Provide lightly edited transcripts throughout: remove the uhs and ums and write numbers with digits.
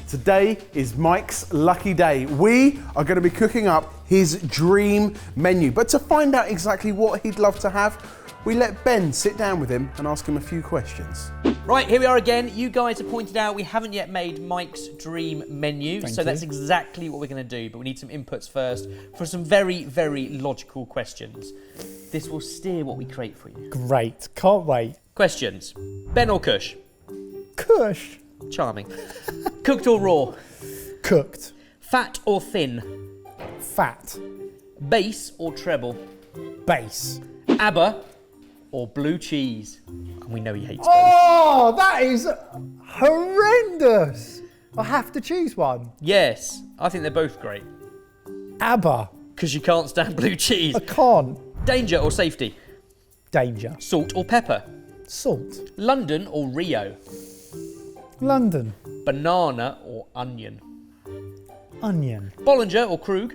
Today is Mike's lucky day. We are going to be cooking up his dream menu. But to find out exactly what he'd love to have, we let Ben sit down with him and ask him a few questions. Right, here we are again. You guys have pointed out we haven't yet made Mike's dream menu, so that's exactly what we're going to do, but we need some inputs first for some very, very logical questions. This will steer what we create for you. Great, can't wait. Questions. Ben or Kush? Kush. Charming. Cooked or raw? Cooked. Fat or thin? Fat. Bass or treble? Bass. ABBA or blue cheese? And we know he hates both. Oh, that is horrendous. I have to choose one. Yes, I think they're both great. ABBA. Because you can't stand blue cheese. I can't. Danger or safety? Danger. Salt or pepper? Salt. London or Rio? London. Banana or onion? Onion. Bollinger or Krug?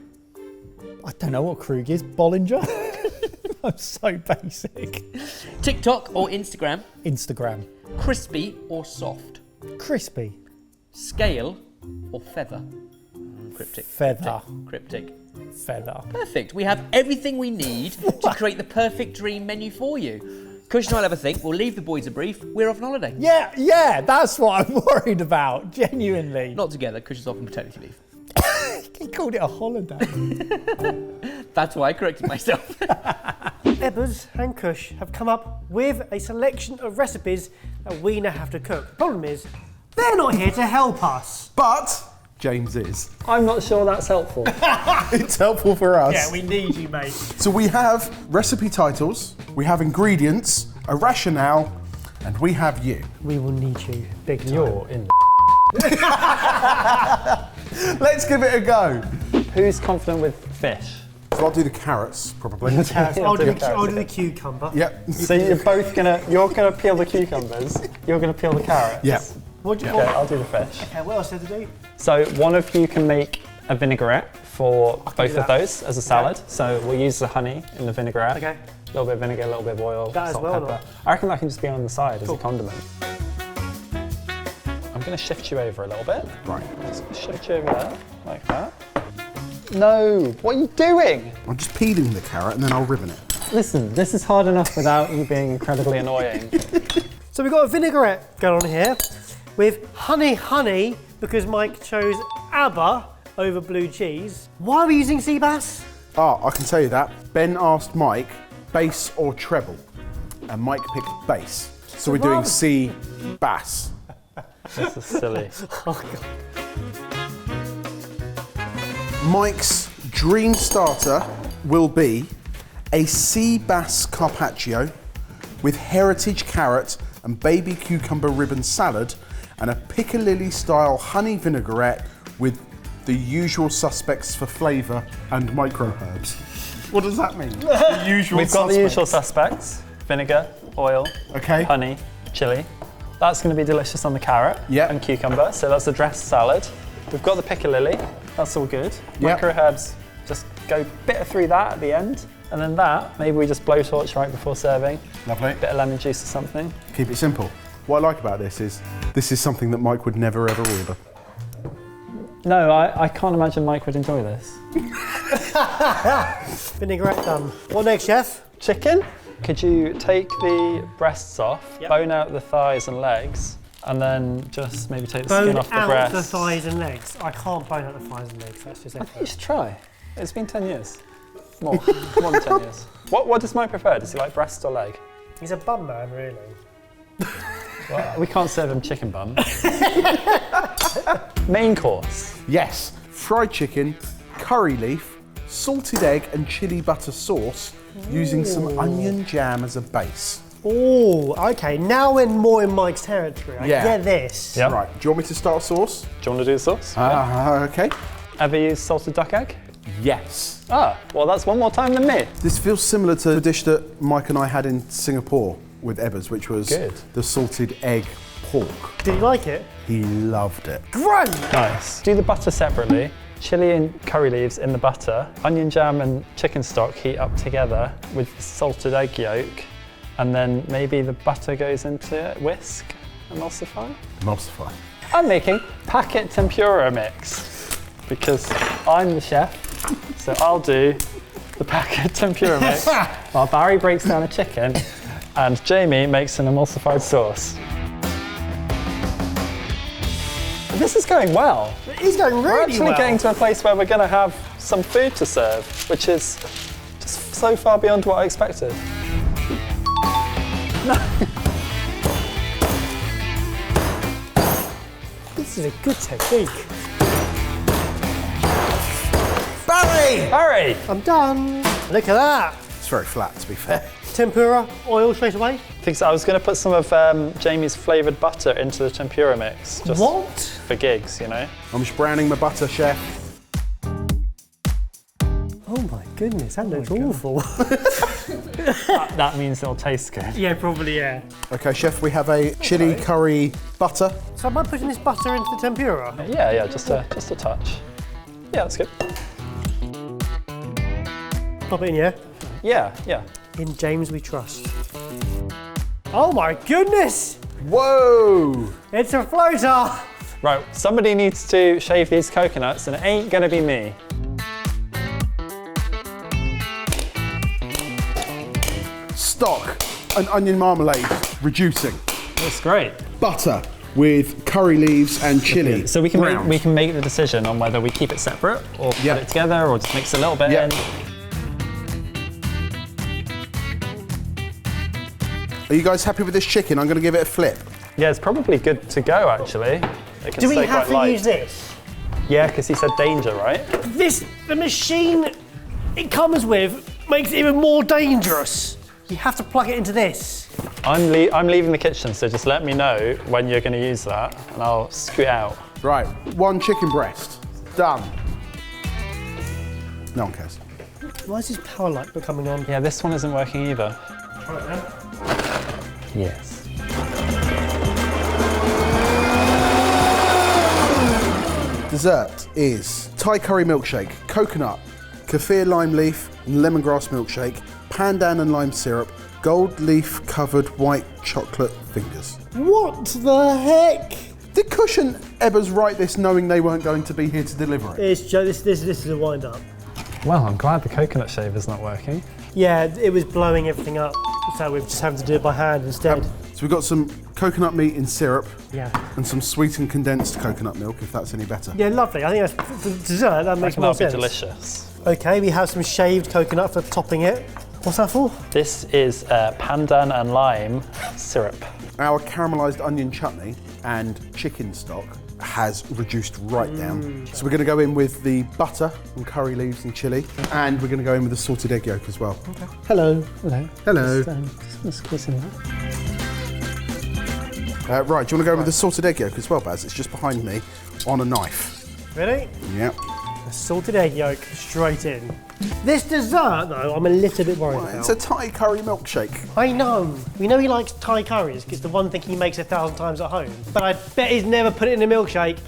I don't know what Krug is. Bollinger? I'm so basic. TikTok or Instagram? Instagram. Crispy or soft? Crispy. Scale or feather? Cryptic. Feather. Cryptic. Feather. Perfect. We have everything we need to create the perfect dream menu for you. Kush and I'll have a think. We'll leave the boys a brief. We're off on holiday. Yeah, that's what I'm worried about, genuinely. Not together. Kush is off on maternity leave. He called it a holiday. That's why I corrected myself. Ebbers and Kush have come up with a selection of recipes that we now have to cook. The problem is, they're not here to help us. But James is. I'm not sure that's helpful. It's helpful for us. Yeah, we need you, mate. So we have recipe titles, we have ingredients, a rationale, and we have you. We will need you big time. You're in. Let's give it a go. Who's confident with fish? So I'll do the carrots, probably. I'll do the cucumber. Yep. So you're gonna peel the cucumbers, you're gonna peel the carrots. Yep. Okay, Okay, I'll do the fish. what else did I do? So one of you can make a vinaigrette for both do of that. those as a salad. So we'll use the honey in the vinaigrette. Okay. A little bit of vinegar, a little bit of oil, That as salt, well, pepper. I reckon that can just be on the side as a condiment. I'm gonna shift you over a little bit. Right. Just shift you over there, like that. No, what are you doing? I'm just peeling the carrot and then I'll ribbon it. Listen, this is hard enough without you being incredibly annoying. So we've got a vinaigrette going on here with honey, because Mike chose ABBA over blue cheese. Why are we using sea bass? I can tell you that. Ben asked Mike, bass or treble, and Mike picked bass. So we're doing sea bass. This is silly. Oh, God. Mike's dream starter will be a sea bass carpaccio with heritage carrot and baby cucumber ribbon salad and a piccalilli style honey vinaigrette with the usual suspects for flavour and micro herbs. What does that mean? The usual We've got the usual suspects: vinegar, oil, Okay. honey, chilli. That's going to be delicious on the carrot and cucumber, so that's a dressed salad. We've got the piccalilli, that's all good. Micro herbs, just go bitter through that at the end. And then that, maybe we just blowtorch right before serving. Lovely. Bit of lemon juice or something. Keep it simple. What I like about this is something that Mike would never ever order. No, I can't imagine Mike would enjoy this. Vinaigrette done. What next, chef? Chicken? Could you take the breasts off, bone out the thighs and legs, and then just maybe take the skin off the Bone out breast? the thighs and legs. I can't bone out the thighs and legs. That's just I think you effort. should try. It's been 10 years. More than 10 years. What does Mike prefer? Does he like breast or leg? He's a bum man, really. Well, we can't serve him chicken bum. Main course. Yes, fried chicken, curry leaf, salted egg and chili butter sauce using some onion jam as a base. Oh, okay. Now we're more in Mike's territory. I get this. Yep. Right, do you want me to start sauce? Do you want to do the sauce? Okay. Ever used salted duck egg? Yes. Ah, well that's one more time than me. This feels similar to the dish that Mike and I had in Singapore with Ebbers, which was the salted egg pork. Did you like it? He loved it. Great! Nice. Do the butter separately. Chili and curry leaves in the butter. Onion jam and chicken stock heat up together with the salted egg yolk. And then maybe the butter goes into it, whisk, emulsify. Emulsify. I'm making packet tempura mix because I'm the chef, so I'll do the packet tempura mix while Barry breaks down a chicken and Jamie makes an emulsified sauce. This is going well. It is going really well. We're actually getting to a place where we're going to have some food to serve, which is just so far beyond what I expected. This is a good technique. Barry! I'm done. Look at that. It's very flat, to be fair. Tempura, oil straight away. I think so. I was going to put some of Jamie's flavoured butter into the tempura mix. Just What? for gigs, you know? I'm just browning my butter, chef. Oh my goodness, that looks awful. That means it'll taste good. Yeah, probably, yeah. Okay, chef, we have a chili curry butter. So am I putting this butter into the tempura? Yeah, just a touch. Yeah, that's good. Pop it in, yeah? Yeah. In James we trust. Oh my goodness! Whoa! It's a floater! Right, somebody needs to shave these coconuts and it ain't gonna be me. Stock and onion marmalade, reducing. That's great. Butter with curry leaves and chili. So we can browned. make the decision on whether we keep it separate or put it together or just mix a little bit in. Are you guys happy with this chicken? I'm going to give it a flip. Yeah, it's probably good to go actually. It can Do we stay have quite to light. use this? Yeah, because he said danger, right? The machine it comes with makes it even more dangerous. You have to plug it into this. I'm leaving the kitchen, so just let me know when you're going to use that and I'll scoot out. Right, 1 chicken breast. Done. No one cares. Why is this power light not coming on? Yeah, this one isn't working either. Right then. Yes. Dessert is Thai curry milkshake, coconut, kaffir lime leaf, and lemongrass milkshake, pandan and lime syrup, gold leaf covered white chocolate fingers. What the heck? Did Cush and Ebbers write this knowing they weren't going to be here to deliver it? This is a wind up. Well, I'm glad the coconut shaver's not working. Yeah, it was blowing everything up, so we're just having to do it by hand instead. So we've got some coconut meat in syrup Yeah. and some sweetened condensed coconut milk, if that's any better. Yeah, lovely. I think that's for dessert. That makes more That'll be sense. delicious. Okay, we have some shaved coconut for topping it. What's that for? This is pandan and lime syrup. Our caramelised onion chutney and chicken stock has reduced right down. So we're going to go in with the butter and curry leaves and chilli, and we're going to go in with the salted egg yolk as well. Okay. Hello. Hello. Hello. Just squeeze in that. Right, do you want to go in with the salted egg yolk as well, Baz? It's just behind me on a knife. Ready? Yep. A salted egg yolk straight in. This dessert, though, I'm a little bit worried about. It's a Thai curry milkshake. I know. We know he likes Thai curries, because it's the one thing he makes 1,000 times at home. But I bet he's never put it in a milkshake.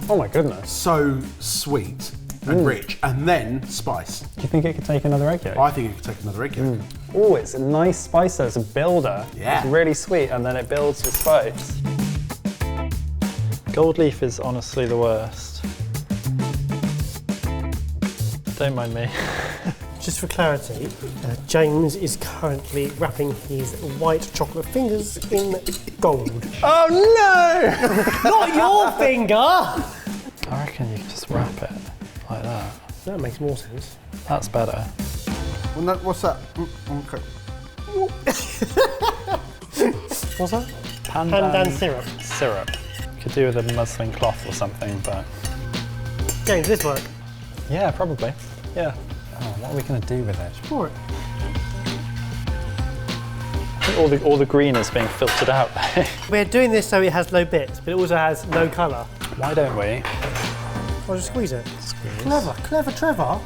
Oh my goodness. So sweet and rich, and then spice. Do you think it could take another egg yolk? I think it could take another egg yolk. Oh, it's a nice spice though. It's a builder. Yeah. It's really sweet and then it builds with spice. Gold leaf is honestly the worst. Don't mind me. Just for clarity, James is currently wrapping his white chocolate fingers in gold. Oh no! Not your finger! I reckon you could just wrap it like that. That makes more sense. That's better. Well, no, what's that? Okay. What's that? Pandan syrup. Syrup. Could do with a muslin cloth or something, but James, this work? yeah, probably. Yeah. Oh, what are we going to do with it? Pour it. I think all the green is being filtered out. We're doing this so it has no bits, but it also has no colour. Why don't we? I'll just squeeze it. Squeeze. Clever, Trevor.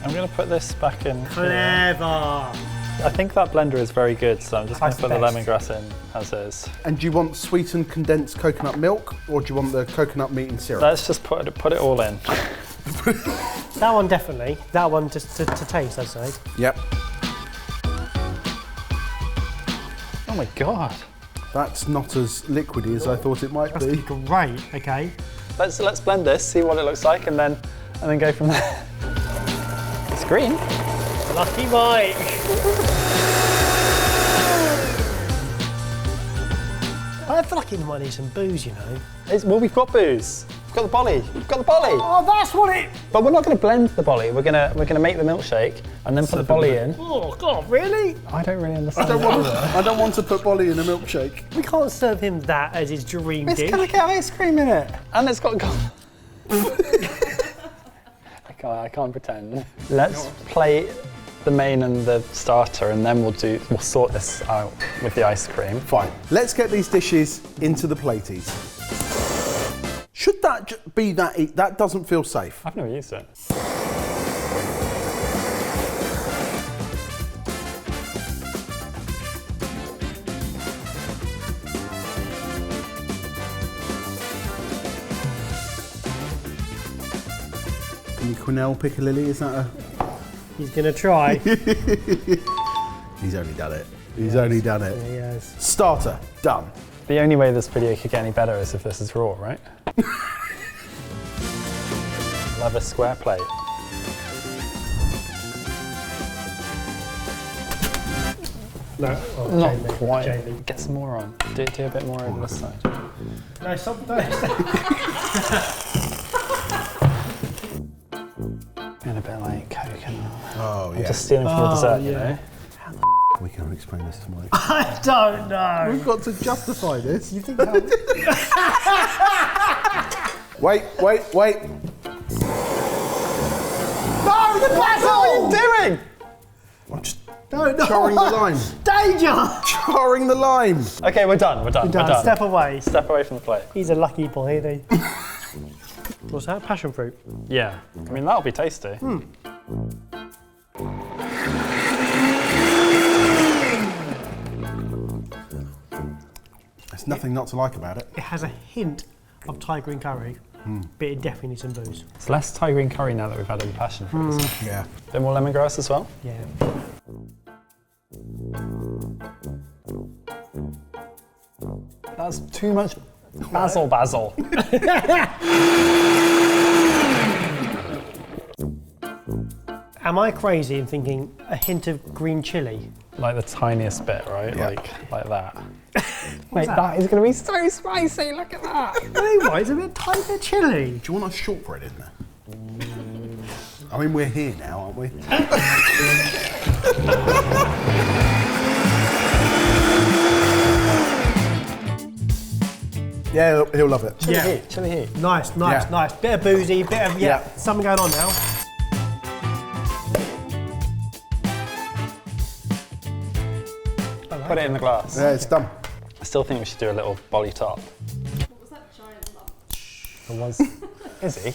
I'm going to put this back in. Clever. I think that blender is very good, so I'm just going to That's put the the lemongrass in as is. And do you want sweetened condensed coconut milk, or do you want the coconut meat in syrup? Let's just put it all in. That one definitely. That one just to taste, I'd say. Yep. Oh my god. That's not as liquidy as I thought it might be. Great, okay. Let's blend this, see what it looks like, and then go from there. It's green. Lucky Mike. I feel like he might need some booze, you know. Well, we've got booze. We've got the bolly. We've got the bolly. Oh, that's what it... But we're not going to blend the bolly. We're gonna make the milkshake and then put the bolly in. Oh, God, really? I don't really understand. I don't want to put bolly in a milkshake. We can't serve him that as his dream It's dish. gonna get ice cream in it, and it's got. I can't pretend. Let's plate the main and the starter, and then we'll sort this out with the ice cream. Fine. Let's get these dishes into the platies. Should that be that? That doesn't feel safe. I've never used it. Can you quenelle piccalilli? Is that a... He's going to try. He's only done it. He's only done it. He has. Starter, done. The only way this video could get any better is if this is raw, right? Love a square plate. No, Not quite. Get some more on. Do a bit more over this side. No, stop. And a bit like coconut. Oh, yeah. Just stealing from the dessert, you know? We can explain this to Mike. I don't know. We've got to justify this. You think Wait. No, the basil! What are you doing? I'm just No. charring the lime. Danger! Charring the lime. Okay, we're done. Step away. Step away from the plate. He's a lucky boy, isn't he? What's that? Passion fruit? Yeah. I mean, that'll be tasty. There's nothing not to like about it. It has a hint of Thai green curry, but it definitely needs some booze. It's less Thai green curry now that we've added the passion fruit. Yeah. Bit more lemongrass as well. Yeah. That's too much basil. Am I crazy in thinking a hint of green chilli? Like the tiniest bit, right? Yeah. Like that. Mate, that is going to be so spicy. Look at that. Anyway, it's a bit tiny bit chilli. Do you want a shortbread in there? I mean, we're here now, aren't we? Yeah, he'll love it. Chili heat. Nice. Yeah. Bit of boozy, bit of, Yeah. something going on now. Put it in the glass. Yeah, it's done. I still think we should do a little bolly top. What was that giant lump? It was. Is he?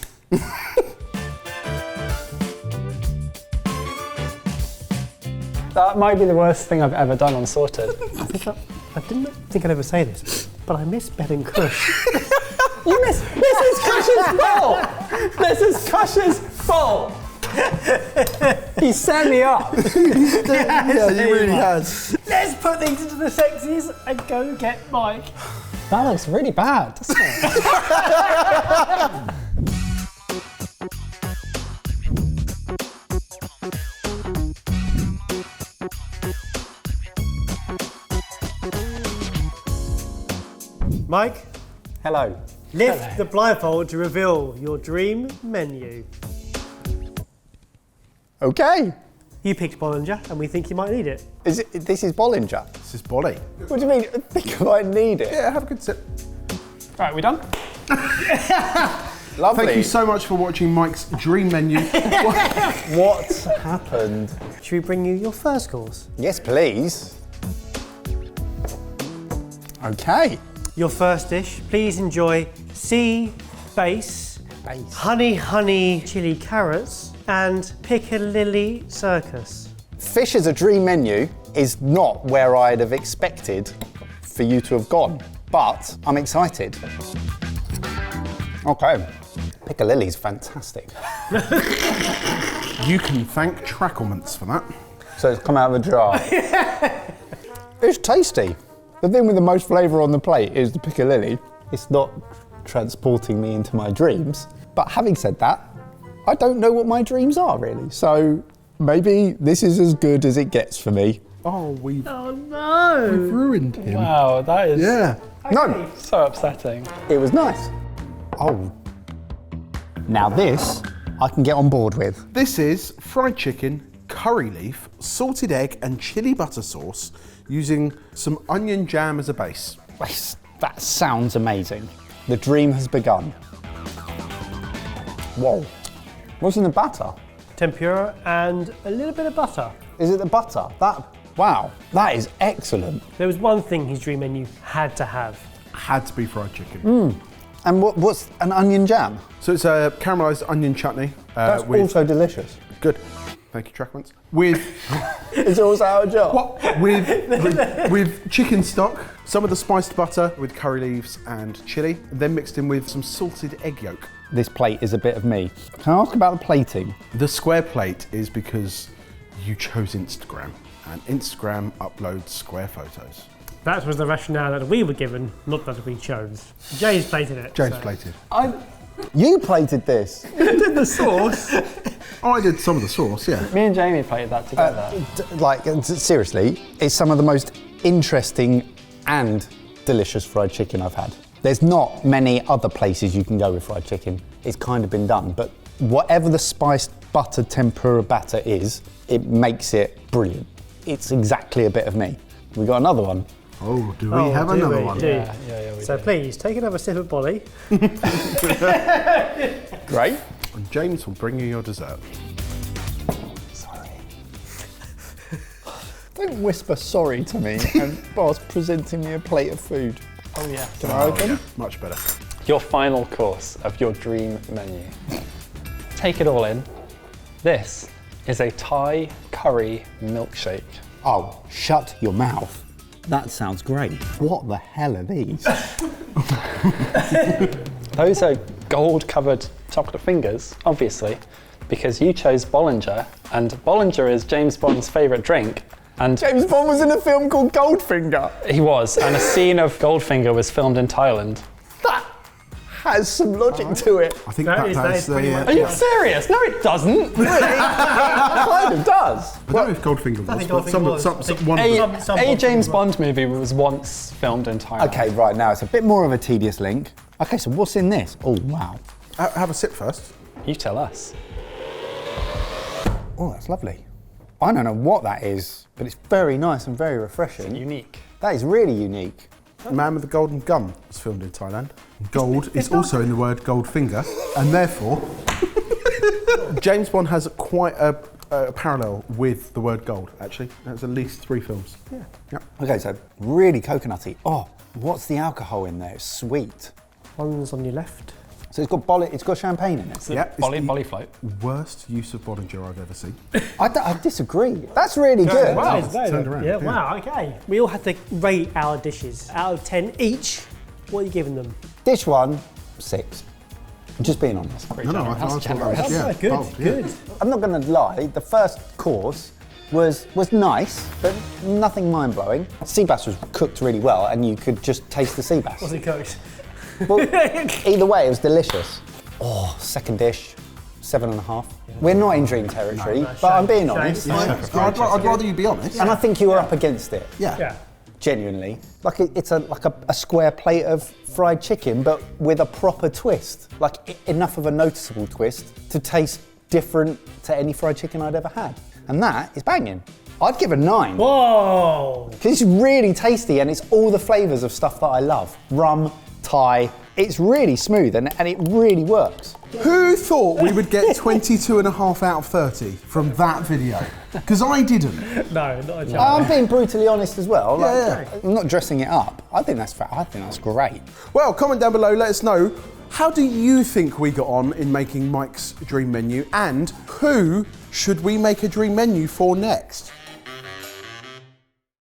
That might be the worst thing I've ever done on Sorted. I didn't think I'd ever say this, but I miss Ben and Kush. You miss. This is Kush's fault. This is Kush's fault. He set me up. Yeah, he really has. Let's put things into the sexies and go get Mike. That looks really bad, doesn't it? Mike, Hello. lift the blindfold to reveal your dream menu. Okay. You picked Bollinger, and we think you might need it. This is Bollinger. This is Bolly. What do you mean? I think I might need it. Yeah, have a good sip. Right, we done? Lovely. Thank you so much for watching Mike's dream menu. What's happened? Should we bring you your first course? Yes, please. Okay. Your first dish, please enjoy sea bass, honey chili carrots, and piccalilli circus. Fish as a dream menu is not where I'd have expected for you to have gone, but I'm excited. Okay. Piccalilli's fantastic. You can thank Tracklements for that. So it's come out of a jar. It's tasty. The thing with the most flavour on the plate is the piccalilli. It's not transporting me into my dreams. But having said that, I don't know what my dreams are really. So maybe this is as good as it gets for me. Oh, we've no! ruined him. Wow, that is No, so upsetting. it was nice. Oh. Now this, I can get on board with. This is fried chicken, curry leaf, salted egg and chili butter sauce using some onion jam as a base. That sounds amazing. The dream has begun. Whoa. What's in the batter? Tempura and a little bit of butter. Is it the butter? Wow, that is excellent. There was one thing his dream menu had to have. Had to be fried chicken. And what's an onion jam? So it's a caramelised onion chutney. That's with, also delicious. good. Thank you, Trackmans. With It's also our job. what? With chicken stock, some of the spiced butter with curry leaves and chilli, then mixed in with some salted egg yolk. This plate is a bit of me. Can I ask about the plating? The square plate is because you chose Instagram, and Instagram uploads square photos. That was the rationale that we were given, not that we chose. Jay's plated it. James so. plated. You plated this. Did the sauce? I did some of the sauce, yeah. Me and Jamie played that together. Seriously, it's some of the most interesting and delicious fried chicken I've had. There's not many other places you can go with fried chicken. It's kind of been done, but whatever the spiced buttered tempura batter is, it makes it brilliant. It's exactly a bit of me. We got another one. Oh, do we have another one? Yeah, we So do. please, take another sip of Bolly. Great. And James will bring you your dessert. Sorry. Don't whisper sorry to me and whilst presenting me a plate of food. Oh yeah. Can I open? Yeah, much better. Your final course of your dream menu. Take it all in. This is a Thai curry milkshake. Oh, shut your mouth. That sounds great. What the hell are these? Those are gold-covered chocolate fingers, obviously, because you chose Bollinger, and Bollinger is James Bond's favourite drink. And James Bond was in a film called Goldfinger. he was, and a scene of Goldfinger was filmed in Thailand. That has some logic to it. I think That is that's pretty the. much Are you serious? No, it doesn't. It kind of does. I don't know if Goldfinger was, think but Goldfinger was. one of them. Some A Bond James movie. Bond movie was once filmed in Thailand. Okay, right, now it's a bit more of a tedious link. Okay, so what's in this? Oh, wow. Have a sip first. You tell us. Oh, that's lovely. I don't know what that is, but it's very nice and very refreshing. Unique. That is really unique. Man with the Golden Gun was filmed in Thailand. Gold is also in the word Goldfinger, and therefore James Bond has quite a parallel with the word gold, actually. There's at least 3 films. Yeah. Yep. Okay, so really coconutty. Oh, what's the alcohol in there? It's sweet. One's on your left. So it's got champagne in it. Yeah, it's Bolly, the Bolly float. worst use of Bollinger I've ever seen. I disagree. That's really good. Wow, turned around, Yeah, yeah. wow, okay. We all had to rate our dishes. Out of 10 each, what are you giving them? Dish 1, 6. Just being honest. No, I thought that was, yeah. Good, bold, yeah. good. I'm not going to lie, the first course was nice, but nothing mind-blowing. Sea bass was cooked really well, and you could just taste the sea bass. Was it cooked? Well, either way, it was delicious. Oh, second dish, 7.5. We're not in dream territory, but I'm being honest. I'd rather you be honest. And I think you were up against it, Yeah. genuinely. Like it's a square plate of fried chicken, but with a proper twist. Like enough of a noticeable twist to taste different to any fried chicken I'd ever had. And that is banging. I'd give a 9. Whoa! Because it's really tasty and it's all the flavours of stuff that I love. Rum, Thai. It's really smooth and it really works. Who thought we would get 22.5 out of 30 from that video? Because I didn't. No, not a chance. I'm being brutally honest as well. Yeah. I'm not dressing it up. I think that's great. Well, comment down below, let us know, how do you think we got on in making Mike's dream menu, and who should we make a dream menu for next?